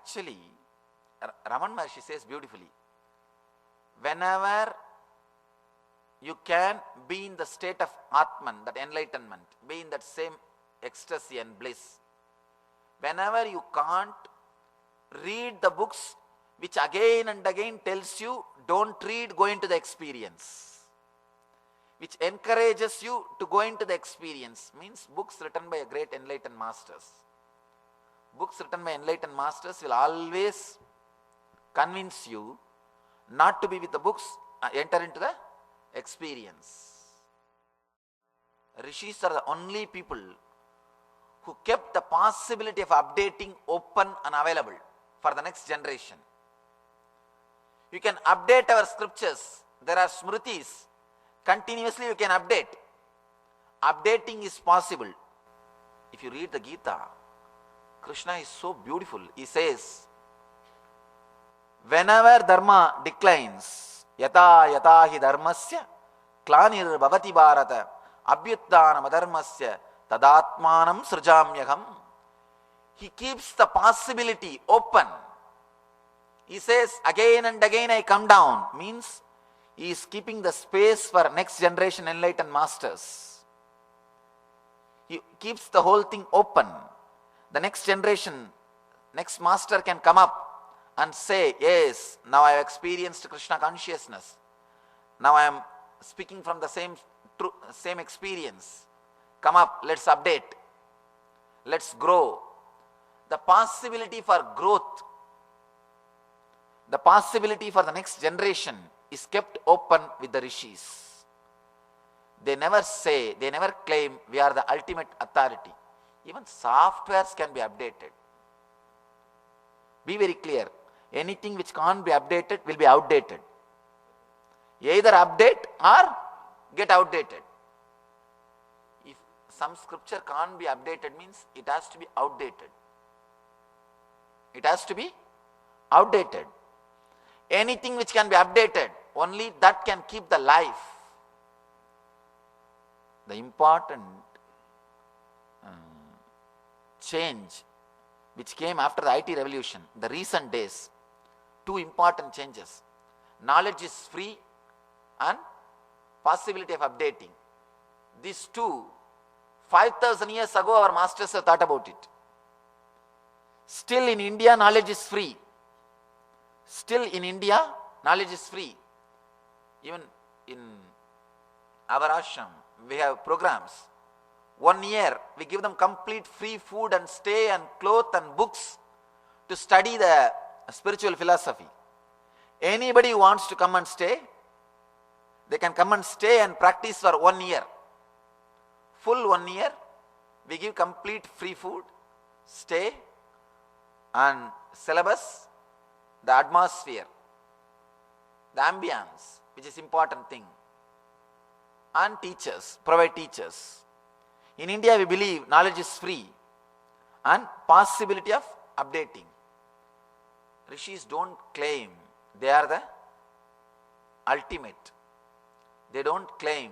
Actually, Raman Maharshi says beautifully, whenever you can be in the state of Atman, that enlightenment, be in that same ecstasy and bliss, whenever you can't, read the books which again and again tells you, don't read, go into the experience, which encourages you to go into the experience, means books written by a great enlightened masters. Books written by enlightened masters will always convince you not to be with the books, enter into the experience. Rishis are the only people who kept the possibility of updating open and available for the next generation. You can update our scriptures. There are smritis. Continuously you can update. Updating is possible. If you read the Gita, Krishna is so beautiful. He says, whenever dharma declines, yata yata hi dharmasya klanir bhavati bharata abhyuttanam adharmasya tadatmanam srijamyaham. He keeps the possibility open. He says, again and again I come down, means he is keeping the space for next generation enlightened masters. He keeps the whole thing open. The next generation, next master can come up and say, yes, now I have experienced Krishna consciousness. Now I am speaking from the same experience. Come up, let's update. Let's grow. The possibility for growth, the possibility for the next generation is kept open with the rishis. They never say, they never claim we are the ultimate authority. Even softwares can be updated. Be very clear. Anything which can't be updated will be outdated. Either update or get outdated. If some scripture can't be updated, means it has to be outdated. It has to be outdated. Anything which can be updated, only that can keep the life. The important change which came after the IT revolution, the recent days, two important changes. Knowledge is free and possibility of updating. These two, 5,000 years ago our masters have thought about it. Still in India knowledge is free. Still in India knowledge is free. Even in our ashram we have programs. 1 year we give them complete free food and stay and cloth and books to study the spiritual philosophy. Anybody who wants to come and stay, they can come and stay and practice for 1 year. Full 1 year we give complete free food, stay and syllabus, the atmosphere, the ambience, which is important thing, and teachers, provide teachers. In India we believe knowledge is free and possibility of updating. Rishis don't claim they are the ultimate. They don't claim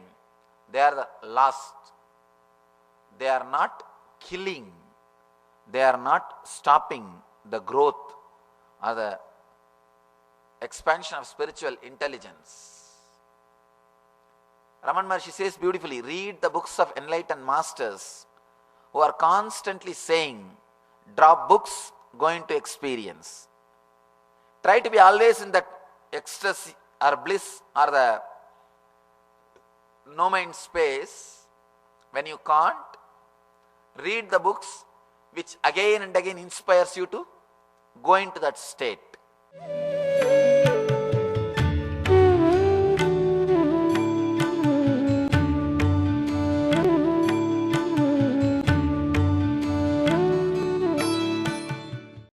they are the last. They are not killing. They are not stopping the growth or the expansion of spiritual intelligence. Raman Maharshi says beautifully, read the books of enlightened masters who are constantly saying, drop books, go into experience. Try to be always in that ecstasy or bliss or the no mind space. When you can't, read the books which again and again inspires you to go into that state.